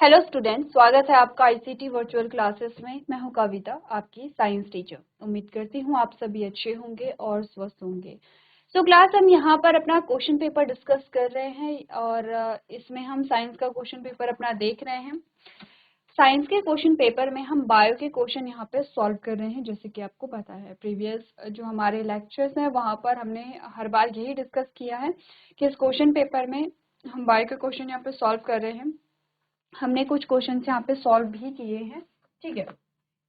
Hello student, स्वागत है आपका आईसीटी वर्चुअल क्लासेस में। मैं हूं कविता, आपकी साइंस टीचर। उम्मीद करती हूं आप सभी अच्छे होंगे और स्वस्थ होंगे। सो क्लास हम यहां पर अपना क्वेश्चन पेपर डिस्कस कर रहे हैं और इसमें हम साइंस का क्वेश्चन पेपर अपना देख रहे हैं। साइंस के क्वेश्चन पेपर में हम बायो के क्वेश्चन यहाँ पे सॉल्व कर रहे हैं। जैसे कि आपको पता है प्रीवियस जो हमारे लेक्चर्स हैं वहाँ पर हमने हर बार यही डिस्कस किया है कि इस क्वेश्चन पेपर में हम बायो के क्वेश्चन यहाँ पे सॉल्व कर रहे हैं। हमने कुछ क्वेश्चंस यहाँ पे सॉल्व भी किए हैं, ठीक है।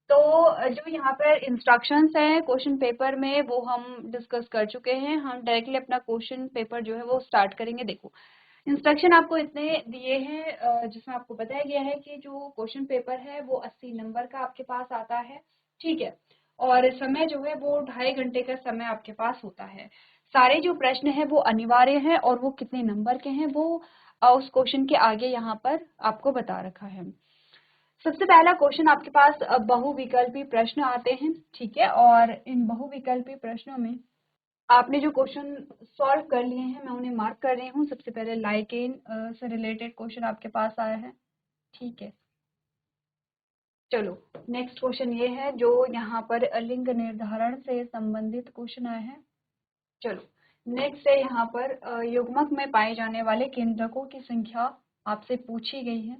तो जो यहाँ पर इंस्ट्रक्शंस हैं क्वेश्चन पेपर में वो हम डिस्कस कर चुके हैं। हम डायरेक्टली अपना क्वेश्चन पेपर जो है वो स्टार्ट करेंगे। देखो, इंस्ट्रक्शन आपको इतने दिए हैं जिसमें आपको बताया गया है कि जो क्वेश्चन पेपर है वो 80 नंबर का आपके पास आता है, ठीक है। और समय जो है वो 2.5 घंटे का समय आपके पास होता है। सारे जो प्रश्न है वो अनिवार्य हैं और वो कितने नंबर के हैं वो उस क्वेश्चन के आगे यहाँ पर आपको बता रखा है। सबसे पहला क्वेश्चन आपके पास बहुविकल्पी प्रश्न आते हैं, ठीक है। और इन बहुविकल्पी प्रश्नों में आपने जो क्वेश्चन सॉल्व कर लिए हैं मैं उन्हें मार्क कर रही हूँ। सबसे पहले लाइकेन से रिलेटेड क्वेश्चन आपके पास आया है, ठीक है। चलो, नेक्स्ट क्वेश्चन ये है जो यहाँ पर लिंग निर्धारण से संबंधित क्वेश्चन आए हैं। चलो, नेक्स्ट है यहाँ पर युग्मक में पाए जाने वाले केंद्रकों की संख्या आपसे पूछी गई है।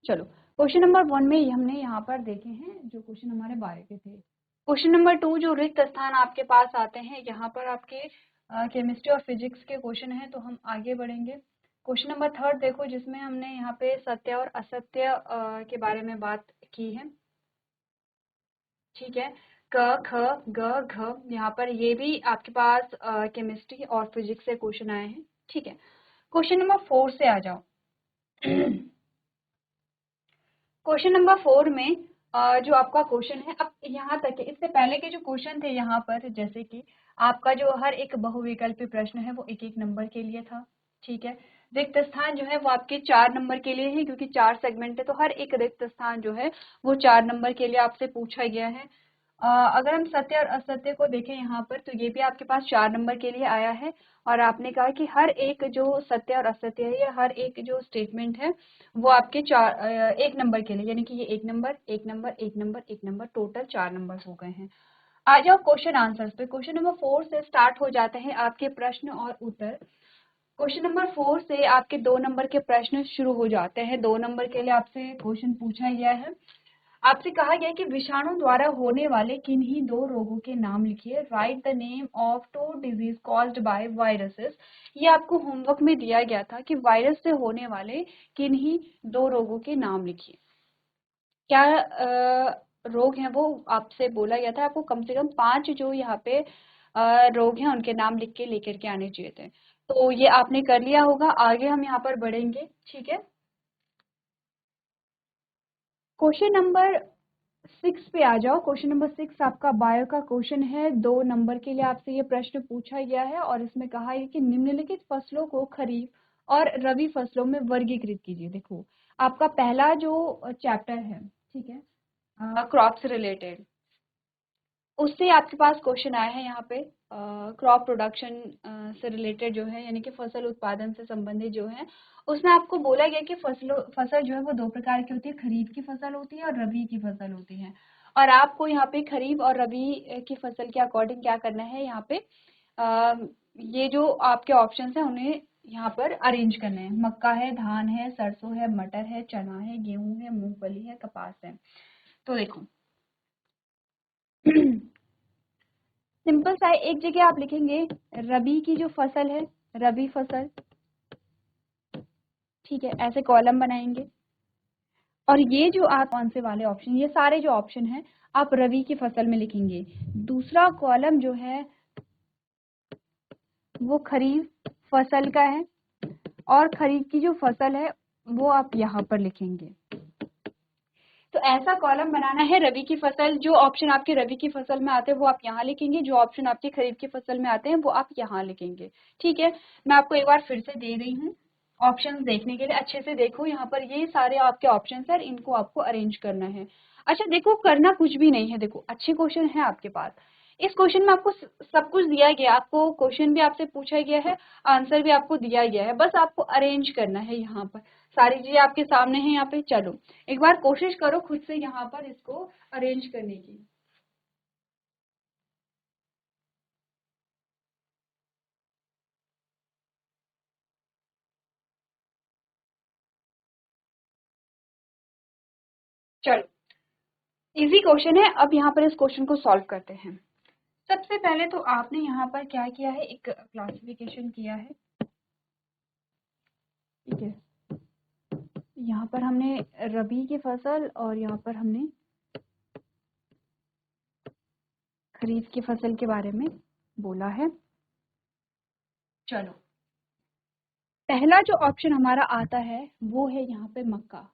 चलो, क्वेश्चन नंबर 1 में हमने यहाँ पर देखे हैं जो क्वेश्चन हमारे बायो के थे। क्वेश्चन नंबर 2 जो रिक्त स्थान आपके पास आते हैं यहाँ पर आपके केमिस्ट्री और फिजिक्स के क्वेश्चन हैं, तो हम आगे बढ़ेंगे। क्वेश्चन नंबर 3 देखो जिसमें हमने यहाँ पे सत्य और असत्य के बारे में बात की है, ठीक है। क ख ग घ यहाँ पर ये भी आपके पास केमिस्ट्री और फिजिक्स से क्वेश्चन आए हैं, ठीक है। क्वेश्चन नंबर 4 से आ जाओ। क्वेश्चन नंबर 4 में जो आपका क्वेश्चन है, अब यहाँ तक है। इससे पहले के जो क्वेश्चन थे यहाँ पर, जैसे कि आपका जो हर एक बहुविकल्पी प्रश्न है वो 1-1 नंबर के लिए था, ठीक है। रिक्त स्थान जो है वो आपके 4 नंबर के लिए है, क्योंकि 4 सेगमेंट है तो हर एक रिक्त स्थान जो है वो 4 नंबर के लिए आपसे पूछा गया है। अगर हम सत्य और असत्य को देखें यहाँ पर, तो ये भी आपके पास 4 नंबर के लिए आया है। और आपने कहा कि हर एक जो सत्य और असत्य है या हर एक जो स्टेटमेंट है वो आपके 1 नंबर के लिए, यानी कि ये 1 number 1 number 1 number 1 number, total 4 number हो गए हैं। आ जाओ क्वेश्चन आंसर्स पे। क्वेश्चन नंबर 4 से स्टार्ट हो जाते हैं आपके प्रश्न और उत्तर। क्वेश्चन नंबर 4 से आपके 2 नंबर के प्रश्न शुरू हो जाते हैं। 2 नंबर के लिए आपसे क्वेश्चन पूछा गया है। आपसे कहा गया है कि विषाणु द्वारा होने वाले किन्हीं 2 रोगों के नाम लिखिए। Right the name of 2 disease caused by viruses. ये आपको होमवर्क में दिया गया था कि वायरस से होने वाले किन्हीं 2 रोगों के नाम लिखिए। क्या रोग हैं वो आपसे बोला गया था। आपको कम से कम 5 जो यहाँ पे रोग हैं उनके नाम लिख के लेकर के आने चाहिए थे। तो ये आपने कर लिया होगा। आगे हम यहाँ पर बढ़ेंगे, ठीक है। क्वेश्चन नंबर 6 पे आ जाओ। क्वेश्चन नंबर 6 आपका बायो का क्वेश्चन है। 2 नंबर के लिए आपसे ये प्रश्न पूछा गया है और इसमें कहा है कि निम्नलिखित फसलों को खरीफ और रबी फसलों में वर्गीकृत कीजिए। देखो, आपका पहला जो चैप्टर है, ठीक है, क्रॉप से रिलेटेड, उससे आपके पास क्वेश्चन आया है यहाँ पे। क्रॉप प्रोडक्शन से रिलेटेड जो है, यानी कि फसल उत्पादन से संबंधित जो है, उसमें आपको बोला गया कि फसल जो है वो 2 प्रकार की होती है। खरीफ की फसल होती है और रबी की फसल होती है। और आपको यहाँ पे खरीफ और रबी की फसल के अकॉर्डिंग क्या करना है, यहाँ पे ये जो आपके ऑप्शन है उन्हें यहाँ पर अरेंज करना है। मक्का है, धान है, सरसों है, मटर है, चना है, गेहूं है, मूंगफली है, कपास है। तो देखो सिंपल सा है, एक जगह आप लिखेंगे रबी की जो फसल है, रबी फसल, ठीक है, ऐसे कॉलम बनाएंगे। और ये जो आप कौन से वाले ऑप्शन, ये सारे जो ऑप्शन हैं आप रबी की फसल में लिखेंगे। दूसरा कॉलम जो है वो खरीफ फसल का है और खरीफ की जो फसल है वो आप यहाँ पर लिखेंगे। तो ऐसा कॉलम बनाना है। रबी की फसल, जो ऑप्शन आपके रबी की फसल में आते हैं वो आप यहाँ लिखेंगे, जो ऑप्शन आपके खरीफ की फसल में आते हैं वो आप यहाँ लिखेंगे, ठीक है। मैं आपको एक बार फिर से दे रही हूँ ऑप्शंस देखने के लिए। अच्छे से देखो, यहाँ पर ये सारे आपके ऑप्शंस हैं, इनको आपको अरेंज करना है। अच्छा देखो, करना कुछ भी नहीं है। देखो, अच्छे क्वेश्चन है आपके पास। इस क्वेश्चन में आपको सब कुछ दिया गया, आपको क्वेश्चन भी आपसे पूछा गया है, आंसर भी आपको दिया गया है, बस आपको अरेंज करना है। यहाँ पर सारी चीजें आपके सामने है। यहाँ पे चलो एक बार कोशिश करो खुद से यहाँ पर इसको अरेंज करने की। चलो इजी क्वेश्चन है, अब यहाँ पर इस क्वेश्चन को सॉल्व करते हैं। सबसे पहले तो आपने यहाँ पर क्या किया है, एक क्लासिफिकेशन किया है, ठीक है। यहाँ पर हमने रबी की फसल और यहाँ पर हमने खरीफ की फसल के बारे में बोला है। चलो पहला जो ऑप्शन हमारा आता है वो है यहाँ पे मक्का।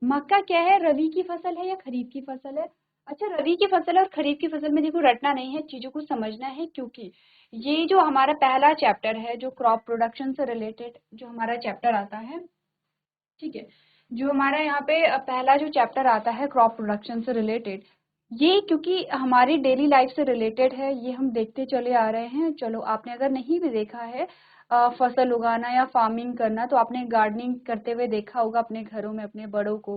मक्का क्या है, रबी की फसल है या खरीफ की फसल है? अच्छा, रबी की फसल और खरीफ की फसल में देखो रटना नहीं है, चीजों को समझना है, क्योंकि ये जो हमारा पहला चैप्टर है जो क्रॉप प्रोडक्शन से रिलेटेड जो हमारा चैप्टर आता है, ठीक है, जो हमारा यहाँ पे पहला जो चैप्टर आता है क्रॉप प्रोडक्शन से रिलेटेड, ये क्योंकि हमारी डेली लाइफ से रिलेटेड है, ये हम देखते चले आ रहे हैं। चलो आपने अगर नहीं भी देखा है फसल उगाना या फार्मिंग करना, तो आपने गार्डनिंग करते हुए देखा होगा अपने घरों में अपने बड़ों को।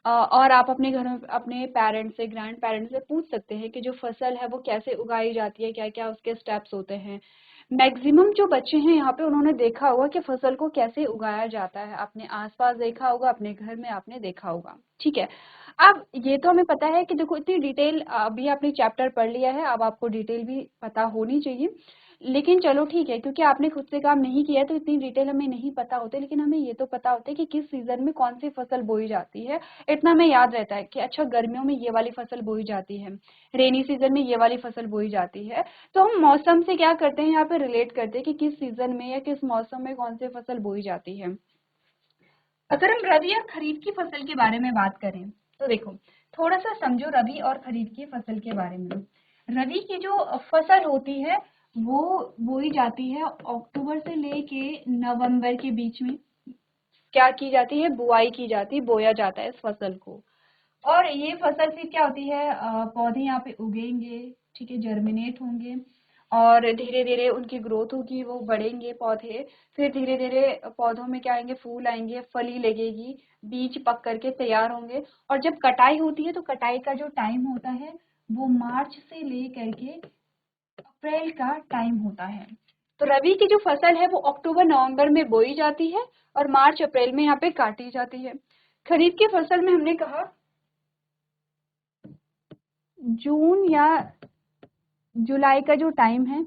और आप अपने घरों में अपने पेरेंट्स से, ग्रैंड पेरेंट्स से पूछ सकते हैं कि जो फसल है वो कैसे उगाई जाती है, क्या क्या उसके स्टेप्स होते हैं। मैक्सिमम जो बच्चे हैं यहाँ पे उन्होंने देखा होगा कि फसल को कैसे उगाया जाता है, अपने आसपास देखा होगा, अपने घर में आपने देखा होगा, ठीक है। अब ये तो हमें पता है कि देखो इतनी डिटेल, अभी आपने चैप्टर पढ़ लिया है, अब आपको डिटेल भी पता होनी चाहिए। लेकिन चलो ठीक है, क्योंकि आपने खुद से काम नहीं किया है तो इतनी डिटेल हमें नहीं पता होती, लेकिन हमें ये तो पता होता है कि किस सीजन में कौन सी फसल बोई जाती है। इतना हमें याद रहता है कि अच्छा गर्मियों में ये वाली फसल बोई जाती है, रेनी सीजन में ये वाली फसल बोई जाती है। तो हम मौसम से क्या करते हैं, यहाँ पे रिलेट करते हैं कि किस सीजन में या किस मौसम में कौन सी फसल बोई जाती है। अगर हम रबी और खरीफ की फसल के बारे में बात करें तो देखो थोड़ा सा समझो रबी और खरीफ की फसल के बारे में। रबी की जो फसल होती है वो बोई जाती है अक्टूबर से लेके नवंबर के बीच में। क्या की जाती है, बुआई की जाती है, बोया जाता है इस फसल को। और ये फसल फिर क्या होती है, पौधे यहाँ पे उगेंगे, ठीक है, जर्मिनेट होंगे और धीरे धीरे उनकी ग्रोथ होगी, वो बढ़ेंगे पौधे। फिर धीरे धीरे पौधों में क्या आएंगे, फूल आएंगे, फली लगेगी, बीज पक करके तैयार होंगे। और जब कटाई होती है तो कटाई का जो टाइम होता है वो मार्च से ले करके अप्रैल का टाइम होता है। तो रबी की जो फसल है वो अक्टूबर नवंबर में बोई जाती है और मार्च अप्रैल में यहाँ पे काटी जाती है। खरीफ की फसल में हमने कहा जून या जुलाई का जो टाइम है,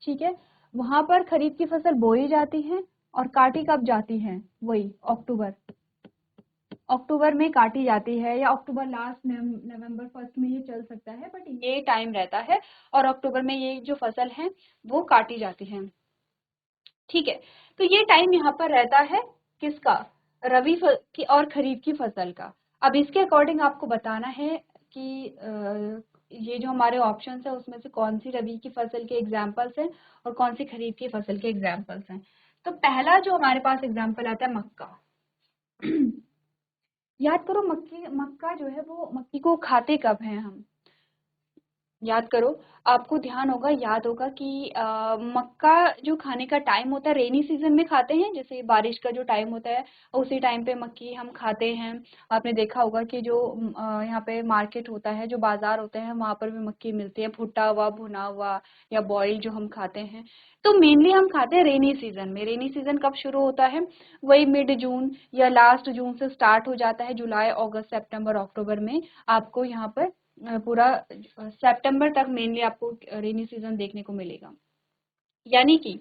ठीक है, वहां पर खरीफ की फसल बोई जाती है और काटी कब जाती है, वही अक्टूबर। अक्टूबर में काटी जाती है या अक्टूबर लास्ट, नवंबर फर्स्ट में ये चल सकता है, बट ये टाइम रहता है और अक्टूबर में ये जो फसल है वो काटी जाती है, ठीक है। तो ये टाइम यहाँ पर रहता है किसका, रबी की और खरीफ की फसल का। अब इसके अकॉर्डिंग आपको बताना है कि ये जो हमारे ऑप्शंस है उसमें से कौन सी रबी की फसल के एग्जाम्पल्स हैं और कौन सी खरीफ की फसल के एग्जाम्पल्स हैं। तो पहला जो हमारे पास एग्जाम्पल आता है मक्का। याद करो मक्का जो है वो, मक्की को खाते कब हैं हम, याद करो। आपको ध्यान होगा, याद होगा कि मक्का जो खाने का टाइम होता है रेनी सीजन में खाते हैं, जैसे बारिश का जो टाइम होता है उसी टाइम पे मक्की हम खाते हैं। आपने देखा होगा कि जो यहाँ पे मार्केट होता है, जो बाजार होते हैं, वहां पर भी मक्की मिलती है, भुट्टा हुआ, भुना हुआ या बॉइल जो हम खाते हैं। तो मेनली हम खाते हैं रेनी सीजन में। रेनी सीजन कब शुरू होता है, वही मिड जून या लास्ट जून से स्टार्ट हो जाता है, जुलाई अगस्त सितंबर अक्टूबर में आपको यहाँ पर पूरा सितंबर तक मेनली आपको रेनी सीजन देखने को मिलेगा। यानी कि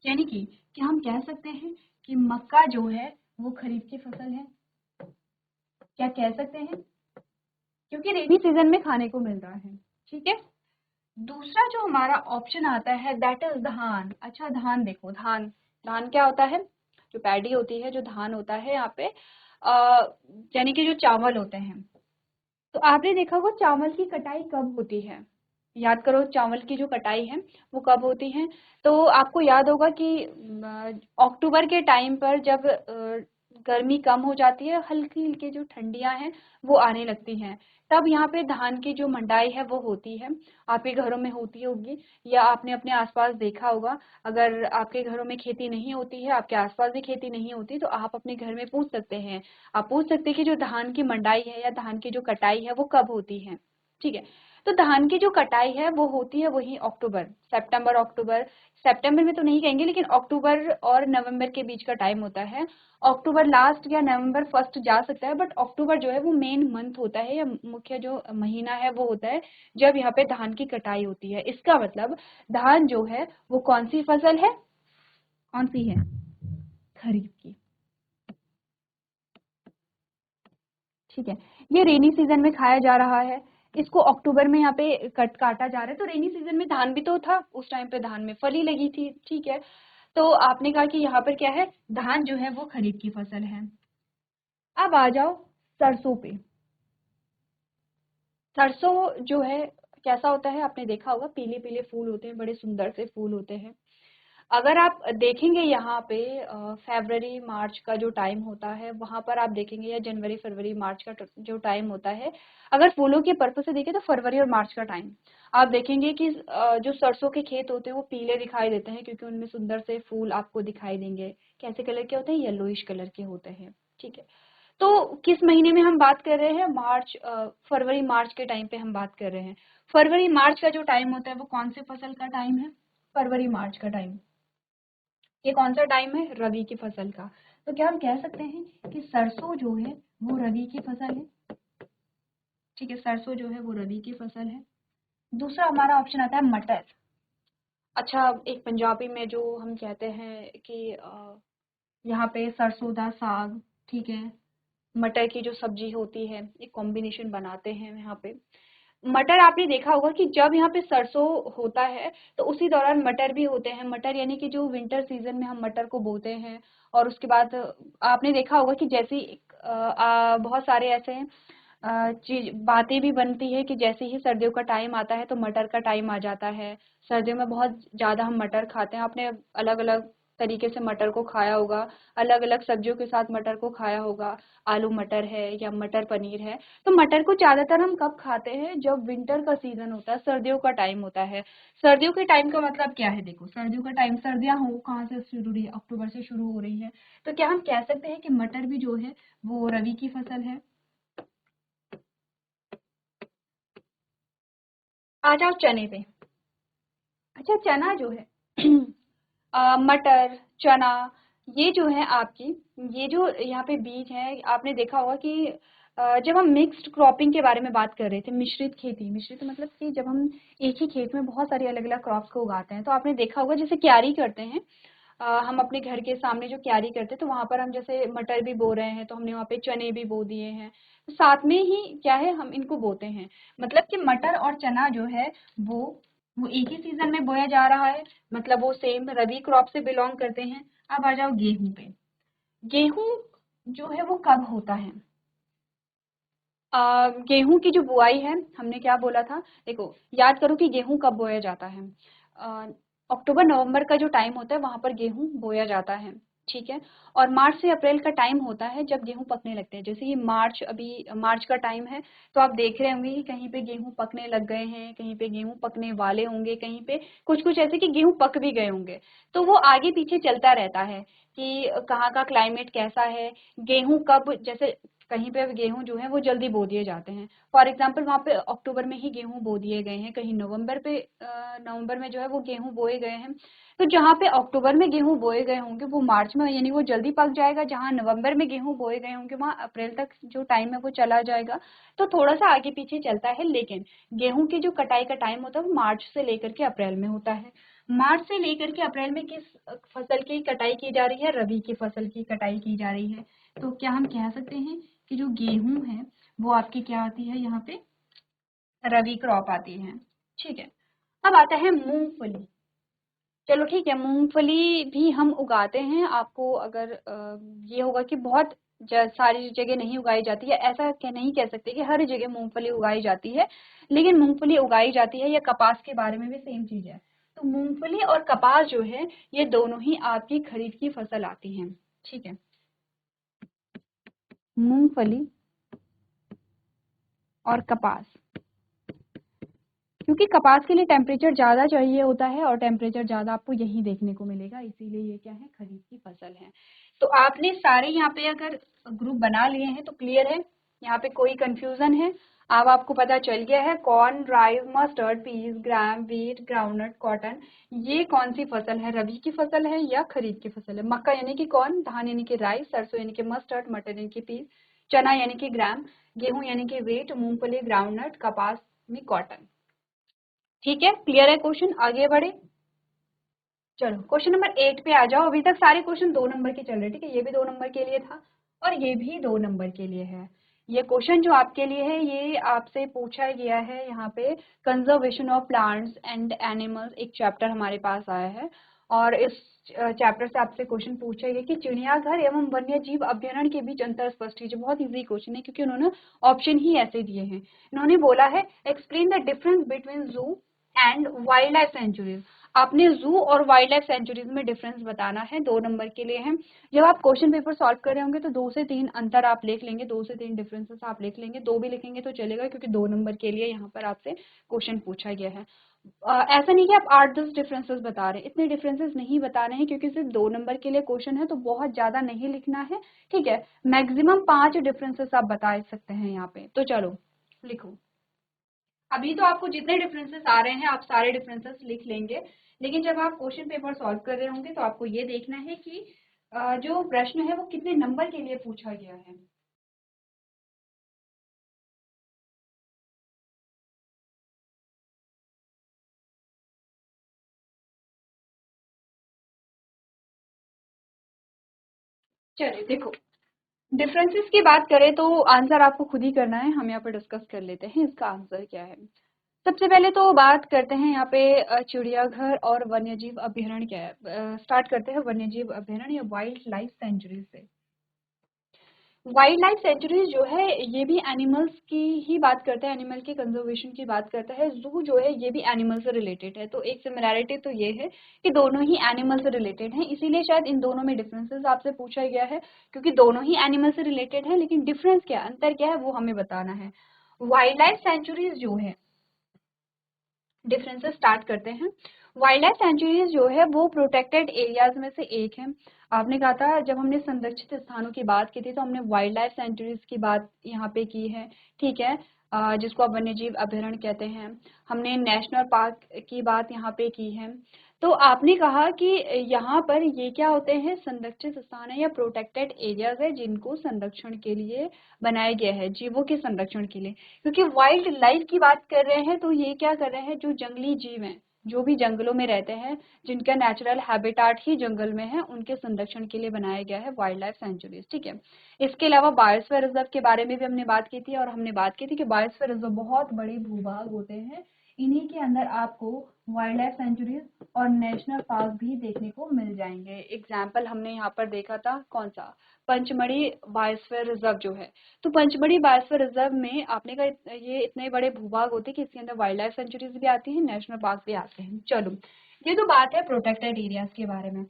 यानी कि क्या हम कह सकते हैं कि मक्का जो है वो खरीफ की फसल है, क्या कह सकते हैं, क्योंकि रेनी सीजन में खाने को मिल रहा है, ठीक है। दूसरा जो हमारा ऑप्शन आता है दैट इज धान। अच्छा धान देखो, धान धान क्या होता है, जो पैडी होती है, जो धान होता है यहाँ पे यानी कि जो चावल होते हैं। तो आपने देखा होगा चावल की कटाई कब होती है, याद करो चावल की जो कटाई है वो कब होती है। तो आपको याद होगा कि अक्टूबर के टाइम पर जब गर्मी कम हो जाती है, हल्की हल्की जो ठंडियां हैं वो आने लगती हैं, तब यहाँ पे धान की जो मंडाई है वो होती है। आपके घरों में होती होगी या आपने अपने आसपास देखा होगा। अगर आपके घरों में खेती नहीं होती है, आपके आसपास भी खेती नहीं होती, तो आप अपने घर में पूछ सकते हैं। आप पूछ सकते हैं कि जो धान की मंडाई है या धान की जो कटाई है वो कब होती है। ठीक है, तो धान की जो कटाई है वो होती है वही अक्टूबर, सितंबर अक्टूबर, सितंबर में तो नहीं कहेंगे लेकिन अक्टूबर और नवंबर के बीच का टाइम होता है। अक्टूबर लास्ट या नवंबर फर्स्ट जा सकता है, बट अक्टूबर जो है वो मेन मंथ होता है या मुख्य जो महीना है वो होता है जब यहाँ पे धान की कटाई होती है। इसका मतलब धान जो है वो कौन सी फसल है, कौन सी है, खरीफ की। ठीक है, ये रेनी सीजन में खाया जा रहा है, इसको अक्टूबर में यहाँ पे काटा जा रहा है। तो रेनी सीजन में धान भी तो था, उस टाइम पे धान में फली लगी थी। ठीक है, तो आपने कहा कि यहाँ पर क्या है, धान जो है वो खरीफ की फसल है। अब आ जाओ सरसों पे। सरसों जो है कैसा होता है, आपने देखा होगा, पीले पीले फूल होते हैं, बड़े सुंदर से फूल होते हैं। अगर आप देखेंगे यहाँ पे फरवरी मार्च का जो टाइम होता है वहां पर आप देखेंगे, या जनवरी फरवरी मार्च का जो टाइम होता है, अगर फूलों के पर्पज से देखें तो फरवरी और मार्च का टाइम आप देखेंगे कि जो सरसों के खेत होते हैं वो पीले दिखाई देते हैं, क्योंकि उनमें सुंदर से फूल आपको दिखाई देंगे। कैसे कलर के होते हैं, येलोइश कलर के होते हैं। ठीक है, तो किस महीने में हम बात कर रहे हैं, मार्च, फरवरी मार्च के टाइम पे हम बात कर रहे हैं। फरवरी मार्च का जो टाइम होता है वो कौन से फसल का टाइम है, फरवरी मार्च का टाइम, ये कौन सा टाइम है, रबी की फसल का। तो क्या हम कह सकते हैं कि सरसों जो है वो रबी की फसल है। ठीक है, सरसों जो है वो रबी की फसल है। दूसरा हमारा ऑप्शन आता है मटर। अच्छा, एक पंजाबी में जो हम कहते हैं कि यहाँ पे सरसों दा साग, ठीक है, मटर की जो सब्जी होती है, एक कॉम्बिनेशन बनाते हैं यहाँ पे। मटर आपने देखा होगा कि जब यहाँ पे सरसों होता है तो उसी दौरान मटर भी होते हैं। मटर यानी कि जो विंटर सीजन में हम मटर को बोते हैं, और उसके बाद आपने देखा होगा कि जैसे ही बहुत सारे ऐसे चीज बातें भी बनती है कि जैसे ही सर्दियों का टाइम आता है तो मटर का टाइम आ जाता है। सर्दियों में बहुत ज्यादा हम मटर खाते हैं, आपने अलग अलग तरीके से मटर को खाया होगा, अलग अलग सब्जियों के साथ मटर को खाया होगा। आलू मटर है या मटर पनीर है। तो मटर को ज्यादातर हम कब खाते हैं, जब विंटर का सीजन होता है, सर्दियों का टाइम होता है। सर्दियों के टाइम का मतलब क्या है, देखो सर्दियों का टाइम, सर्दियां हो कहाँ से शुरू हो रही है, अक्टूबर से शुरू हो रही है। तो क्या हम कह सकते हैं कि मटर भी जो है वो रबी की फसल है। आ जाओ चने पे। अच्छा, चना जो है मटर, चना, ये जो है आपकी, ये जो यहाँ पे बीज है, आपने देखा होगा कि जब हम मिक्स्ड क्रॉपिंग के बारे में बात कर रहे थे, मिश्रित खेती, मिश्रित मतलब कि जब हम एक ही खेत में बहुत सारी अलग अलग क्रॉप्स को उगाते हैं, तो आपने देखा होगा जैसे क्यारी करते हैं। हम अपने घर के सामने जो क्यारी करते हैं तो वहां पर हम जैसे मटर भी बो रहे हैं तो हमने वहां पे चने भी बो दिए हैं, तो साथ में ही क्या है, हम इनको बोते हैं। मतलब कि मटर और चना जो है वो वो एक ही सीजन में बोया जा रहा है, मतलब वो सेम रबी क्रॉप से बिलोंग करते हैं। अब आ जाओ गेहूं पे। गेहूं जो है वो कब होता है, गेहूं की जो बुआई है, हमने क्या बोला था, देखो याद करो कि गेहूं कब बोया जाता है। अ, अक्टूबर नवंबर का जो टाइम होता है वहां पर गेहूं बोया जाता है। ठीक है, और मार्च से अप्रैल का टाइम होता है जब गेहूं पकने लगते हैं। जैसे ये मार्च, अभी मार्च का टाइम है, तो आप देख रहे होंगे कि कहीं पे गेहूं पकने लग गए हैं, कहीं पे गेहूं पकने वाले होंगे, कहीं पे कुछ कुछ ऐसे कि गेहूं पक भी गए होंगे। तो वो आगे पीछे चलता रहता है कि कहाँ का क्लाइमेट कैसा है, गेहूं कब, जैसे कहीं पे गेहूं जो है वो जल्दी बो दिए जाते हैं। फॉर एग्जाम्पल वहां पे अक्टूबर में ही गेहूं बो दिए गए हैं, कहीं नवंबर पे नवंबर में जो है वो गेहूं बोए गए हैं। तो जहाँ पे अक्टूबर में गेहूं बोए गए होंगे वो मार्च में यानी वो जल्दी पक जाएगा, जहाँ नवंबर में गेहूं बोए गए होंगे वहाँ अप्रैल तक जो टाइम है वो चला जाएगा। तो थोड़ा सा आगे पीछे चलता है, लेकिन गेहूं की जो कटाई का टाइम होता है वो मार्च से लेकर के अप्रैल में होता है। मार्च से लेकर के अप्रैल में किस फसल की कटाई की जा रही है, रबी की फसल की कटाई की जा रही है। तो क्या हम कह सकते हैं कि जो गेहूं है वो आपकी क्या आती है, यहाँ पे रबी क्रॉप आती है। ठीक है, अब आता है मूंगफली। चलो ठीक है, मूंगफली भी हम उगाते हैं। आपको अगर ये होगा कि बहुत सारी जगह नहीं उगाई जाती है, ऐसा नहीं कह सकते कि हर जगह मूंगफली उगाई जाती है, लेकिन मूंगफली उगाई जाती है। या कपास के बारे में भी सेम चीज है। तो मूंगफली और कपास जो है ये दोनों ही आपकी खरीफ की फसल आती हैं। ठीक है, मूंगफली और कपास। क्योंकि कपास के लिए टेम्परेचर ज़्यादा चाहिए होता है और टेम्परेचर ज़्यादा आपको यहीं देखने को मिलेगा, इसीलिए ये क्या है, खरीफ की फसल है। तो आपने सारे यहाँ पे अगर ग्रुप बना लिए हैं तो क्लियर है, यहाँ पे कोई कंफ्यूजन है? अब आपको पता चल गया है कॉर्न, राइस, मस्टर्ड, पीस, ग्राम, व्हीट, ग्राउंडनट, कॉटन, ये कौन सी फसल है, रबी की फसल है या खरीफ की फसल है। मक्का यानी कि कॉर्न, धान यानी कि राइस, सरसों यानी कि मस्टर्ड, मटर यानी कि पीस, चना यानी कि ग्राम, गेहूं यानी कि व्हीट, मूंगफली ग्राउंडनट, कपास में कॉटन। ठीक है, क्लियर है क्वेश्चन, आगे बढ़े। चलो क्वेश्चन नंबर 8 पे आ जाओ। अभी तक सारे क्वेश्चन 2 नंबर के चल रहे, ठीक है, ये भी 2 नंबर के लिए था और ये भी 2 नंबर के लिए है। ये क्वेश्चन जो आपके लिए है ये आपसे पूछा गया है यहाँ पे, conservation of plants and animals, एक चैप्टर हमारे पास आया है और इस चैप्टर से आपसे क्वेश्चन पूछा गया कि चिड़ियाघर एवं वन्य जीव अभ्यारण्य के बीच अंतर स्पष्ट कीजिए। बहुत इजी क्वेश्चन है क्योंकि उन्होंने ऑप्शन ही ऐसे दिए हैं। इन्होंने बोला है एक्सप्लेन द डिफरेंस बिटवीन जू एंड वाइल्ड लाइफ सेंचुरीज। आपने जू और वाइल्ड लाइफ सेंचुरीज में डिफरेंस बताना है, 2 नंबर के लिए है। जब आप क्वेश्चन पेपर सॉल्व कर रहे होंगे तो 2 से 3 अंतर आप लिख लेंगे, 2 से 3 डिफरेंसेस आप लिख लेंगे, 2 भी लिखेंगे तो चलेगा क्योंकि 2 नंबर के लिए यहाँ पर आपसे क्वेश्चन पूछा गया है। ऐसा नहीं कि आप 8-10 डिफरेंसेस बता रहे हैं, इतने डिफरेंसेस नहीं बताने हैं क्योंकि सिर्फ 2 नंबर के लिए क्वेश्चन है तो बहुत ज्यादा नहीं लिखना है, ठीक है। मैक्सिमम 5 डिफरेंसेस आप बता सकते हैं यहाँ पे। तो चलो लिखो। अभी तो आपको जितने डिफरेंसेस आ रहे हैं आप सारे डिफरेंसेस लिख लेंगे, लेकिन जब आप क्वेश्चन पेपर सॉल्व कर रहे होंगे तो आपको ये देखना है कि जो प्रश्न है वो कितने नंबर के लिए पूछा गया है। चलिए देखो, डिफरेंसेस की बात करें तो आंसर आपको खुद ही करना है, हम यहाँ पर डिस्कस कर लेते हैं इसका आंसर क्या है। सबसे पहले तो बात करते हैं यहाँ पे चिड़ियाघर और वन्यजीव अभ्यारण्य क्या है। स्टार्ट करते हैं वन्यजीव अभ्यारण्य या वाइल्ड लाइफ सेंचुरी से। वाइल्ड लाइफ सेंचुरीज जो है ये भी एनिमल्स की ही बात करता है, एनिमल के कंजर्वेशन की बात करता है। जू जो है ये भी एनिमल से रिलेटेड है, तो एक सिमिलैरिटी तो ये है कि दोनों ही एनिमल से रिलेटेड हैं, इसीलिए शायद इन दोनों में डिफरेंसेस आपसे पूछा गया है क्योंकि दोनों ही एनिमल से रिलेटेड है, लेकिन डिफरेंस क्या, अंतर क्या है वो हमें बताना है। वाइल्ड लाइफ सेंचुरीज जो है, डिफरेंसेस स्टार्ट करते हैं। वाइल्ड लाइफ सेंचुरीज जो है वो प्रोटेक्टेड एरियाज में से एक है। आपने कहा था जब हमने संरक्षित स्थानों की बात की थी तो हमने वाइल्ड लाइफ सेंचुरीज की बात यहाँ पे की है, ठीक है, जिसको आप वन्यजीव अभ्यारण्य कहते हैं। हमने नेशनल पार्क की बात यहाँ पे की है। तो आपने कहा कि यहाँ पर ये क्या होते हैं, संरक्षित स्थान है या प्रोटेक्टेड एरियाज है जिनको संरक्षण के लिए बनाया गया है, जीवों के संरक्षण के लिए। क्योंकि वाइल्ड लाइफ की बात कर रहे हैं तो ये क्या कर रहे हैं, जो जंगली जीव हैं, जो भी जंगलों में रहते हैं, जिनका नेचुरल हैबिटाट ही जंगल में है, उनके संरक्षण के लिए बनाया गया है वाइल्ड लाइफ सेंचुरीज, ठीक है। इसके अलावा बायोस्फीयर रिजर्व के बारे में भी हमने बात की थी और हमने बात की थी कि बायोस्फीयर रिजर्व बहुत बड़े भूभाग होते हैं, इन्हीं के अंदर आपको वाइल्ड लाइफ सेंचुरीज और नेशनल पार्क भी देखने को मिल जाएंगे। एग्जाम्पल हमने यहाँ पर देखा था कौन सा, पंचमढ़ी बायोस्फीयर रिजर्व जो है। तो पंचमढ़ी बायोस्फीयर रिजर्व में आपने कहा ये इतने बड़े भूभाग होते हैं कि इसके अंदर वाइल्ड लाइफ सेंचुरीज भी आती हैं, नेशनल पार्क भी आते हैं। चलो ये तो बात है प्रोटेक्टेड एरियाज के बारे में।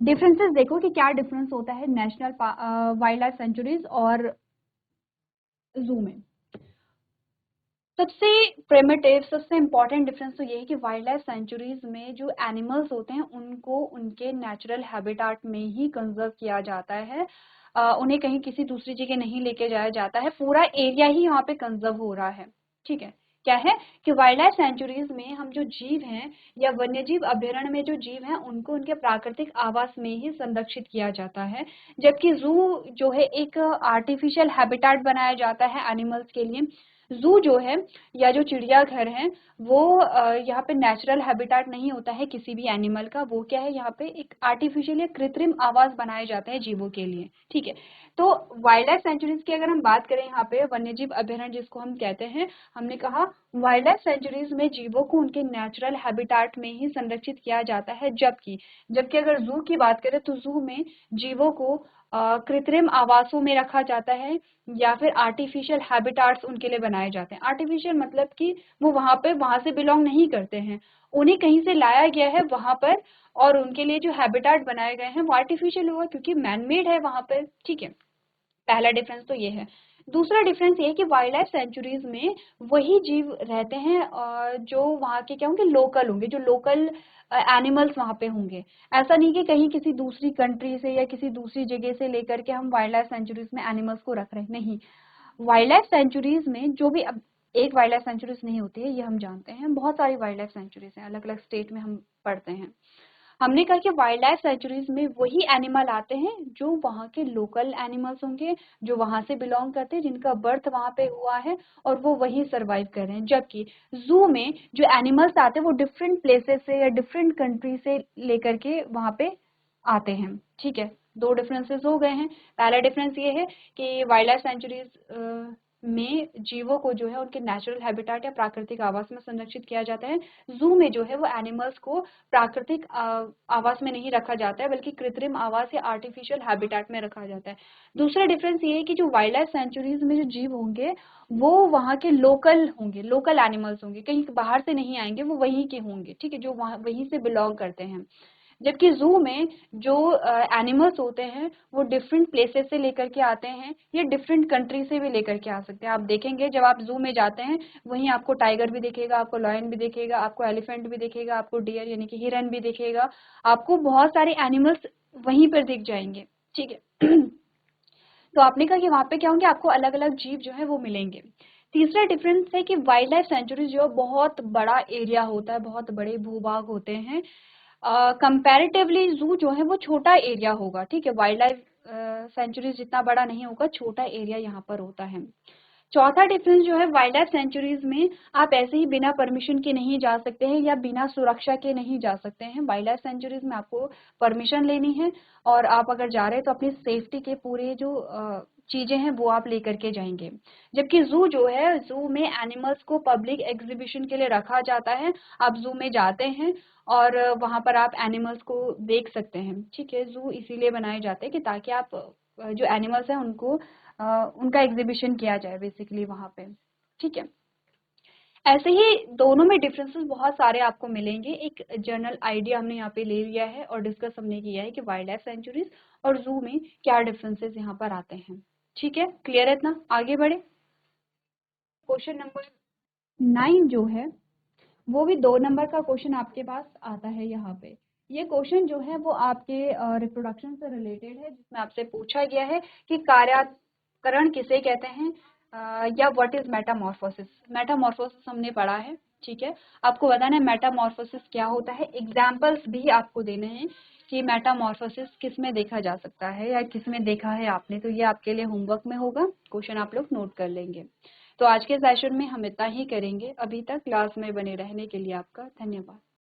डिफरेंसेस देखो कि क्या डिफरेंस होता है नेशनल वाइल्ड लाइफ सेंचुरीज और जू में। सबसे प्रिमिटिव, सबसे इम्पॉर्टेंट डिफरेंस तो ये है कि वाइल्ड लाइफ सेंचुरीज में जो एनिमल्स होते हैं उनको उनके नेचुरल हैबिटाट में ही कंजर्व किया जाता है, उन्हें कहीं किसी दूसरी जगह नहीं लेके जाया जाता है, पूरा एरिया ही यहाँ पे कंजर्व हो रहा है, ठीक है। क्या है कि वाइल्ड लाइफ सेंचुरीज में हम जो जीव हैं या वन्यजीव अभ्यारण्य में जो जीव हैं उनको उनके प्राकृतिक आवास में ही संरक्षित किया जाता है, जबकि जू जो है एक आर्टिफिशियल हैबिटाट बनाया जाता है एनिमल्स के लिए। जू जो है या जो चिड़ियाघर है वो यहाँ पे नेचुरल हैबिटाट नहीं होता है किसी भी एनिमल का, वो क्या है यहाँ पे एक आर्टिफिशियल या कृत्रिम आवास बनाए जाते हैं जीवों के लिए, ठीक है। तो वाइल्ड लाइफ सेंचुरीज की अगर हम बात करें, यहाँ पे वन्यजीव अभ्यारण्य जिसको हम कहते हैं, हमने कहा वाइल्ड लाइफ सेंचुरीज में जीवों को उनके नेचुरल हैबिटाट में ही संरक्षित किया जाता है, जबकि जबकि अगर जू की बात करें तो जू में जीवों को कृत्रिम आवासों में रखा जाता है या फिर आर्टिफिशियल हैबिटाट्स उनके लिए बनाए जाते हैं। आर्टिफिशियल मतलब कि वो वहां से बिलोंग नहीं करते हैं, उन्हें कहीं से लाया गया है वहां पर और उनके लिए जो हैबिटाट बनाए गए हैं वो आर्टिफिशियल हुआ क्योंकि मैन मेड है वहां पर, ठीक है। पहला डिफरेंस तो ये है। दूसरा डिफरेंस ये है कि वाइल्ड लाइफ सेंचुरीज में वही जीव रहते हैं जो वहाँ के क्या होंगे, लोकल होंगे, जो लोकल एनिमल्स वहाँ पे होंगे। ऐसा नहीं कि कहीं किसी दूसरी कंट्री से या किसी दूसरी जगह से लेकर के हम वाइल्ड लाइफ सेंचुरीज में एनिमल्स को रख रहे हैं, नहीं। वाइल्ड लाइफ सेंचुरीज में जो भी, अब एक वाइल्ड लाइफ सेंचुरीज नहीं होती है, ये हम जानते हैं, बहुत सारी वाइल्ड लाइफ सेंचुरीज हैं, अलग अलग स्टेट में हम पढ़ते हैं। हमने कहा कि वाइल्ड लाइफ सेंचुरीज में वही एनिमल आते हैं जो वहाँ के लोकल एनिमल्स होंगे, जो वहाँ से बिलोंग करते हैं, जिनका बर्थ वहाँ पे हुआ है और वो वहीं सर्वाइव कर रहे हैं। जबकि जू में जो एनिमल्स आते हैं वो डिफरेंट प्लेसेस से या डिफरेंट कंट्री से लेकर के वहाँ पे आते हैं। ठीक है, दो डिफरेंसेस हो गए हैं। पहला डिफरेंस ये है कि वाइल्ड लाइफ सेंचुरीज में जीवों को जो है उनके नेचुरल हैबिटेट या प्राकृतिक आवास में संरक्षित किया जाता है। जू में जो है वो एनिमल्स को प्राकृतिक आवास में नहीं रखा जाता है, बल्कि कृत्रिम आवास या आर्टिफिशियल हैबिटेट में रखा जाता है। दूसरा डिफरेंस ये है कि जो वाइल्ड लाइफ सेंचुरीज में जो जीव होंगे वो वहाँ के लोकल होंगे, लोकल एनिमल्स होंगे, कहीं बाहर से नहीं आएंगे, वो वहीं के होंगे। ठीक है, जो वहाँ वहीं से बिलोंग करते हैं। जबकि जू में जो एनिमल्स होते हैं वो डिफरेंट प्लेसेस से लेकर के आते हैं, या डिफरेंट कंट्री से भी लेकर के आ सकते हैं। आप देखेंगे जब आप जू में जाते हैं, वहीं आपको टाइगर भी दिखेगा, आपको लायन भी दिखेगा, आपको एलिफेंट भी दिखेगा, आपको डियर यानी कि हिरन भी दिखेगा, आपको बहुत सारे एनिमल्स वहीं पर दिख जाएंगे। ठीक है। तो आपने कहा कि वहाँ पे क्या होंगे, आपको अलग अलग जीव जो है वो मिलेंगे। तीसरा डिफरेंस है कि वाइल्ड लाइफ सेंचुरी जो बहुत बड़ा एरिया होता है, बहुत बड़े भूभाग होते हैं। कंपैरेटिवली जू जो है वो छोटा एरिया होगा। ठीक है, वाइल्ड लाइफ सेंचुरीज जितना बड़ा नहीं होगा, छोटा एरिया यहाँ पर होता है। चौथा डिफरेंस जो है, वाइल्ड लाइफ सेंचुरीज में आप ऐसे ही बिना परमिशन के नहीं जा सकते हैं या बिना सुरक्षा के नहीं जा सकते हैं। वाइल्ड लाइफ सेंचुरीज में आपको परमिशन लेनी है, और आप अगर जा रहे हैं तो अपनी सेफ्टी के पूरे जो चीजें हैं वो आप लेकर के जाएंगे। जबकि जू जो है, जू में एनिमल्स को पब्लिक एग्जीबिशन के लिए रखा जाता है। आप जू में जाते हैं और वहां पर आप एनिमल्स को देख सकते हैं। ठीक है, जू इसीलिए बनाए जाते हैं कि ताकि आप जो एनिमल्स हैं उनको उनका एग्जीबिशन किया जाए बेसिकली वहाँ पे। ठीक है, ऐसे ही दोनों में डिफरेंसेस बहुत सारे आपको मिलेंगे। एक जनरल आइडिया हमने यहाँ पे ले लिया है और डिस्कस हमने किया है कि वाइल्ड लाइफ सेंचुरीज और जू में क्या डिफरेंसेस यहाँ पर आते हैं। ठीक है, क्लियर है इतना? आगे बढ़े। क्वेश्चन नंबर 9 जो है वो भी 2 नंबर का क्वेश्चन आपके पास आता है यहाँ पे। ये क्वेश्चन जो है वो आपके रिप्रोडक्शन से रिलेटेड है, जिसमें आपसे पूछा गया है कि कार्याकरण किसे कहते हैं, या व्हाट इज मेटामॉर्फोसिस। मेटामॉर्फोसिस हमने पढ़ा है। ठीक है, आपको बताना है मेटामॉर्फोसिस क्या होता है, एग्जाम्पल्स भी आपको देने हैं कि मेटामॉर्फोसिस किस में देखा जा सकता है या किस में देखा है आपने। तो ये आपके लिए होमवर्क में होगा, क्वेश्चन आप लोग नोट कर लेंगे। तो आज के सेशन में हम इतना ही करेंगे। अभी तक क्लास में बने रहने के लिए आपका धन्यवाद।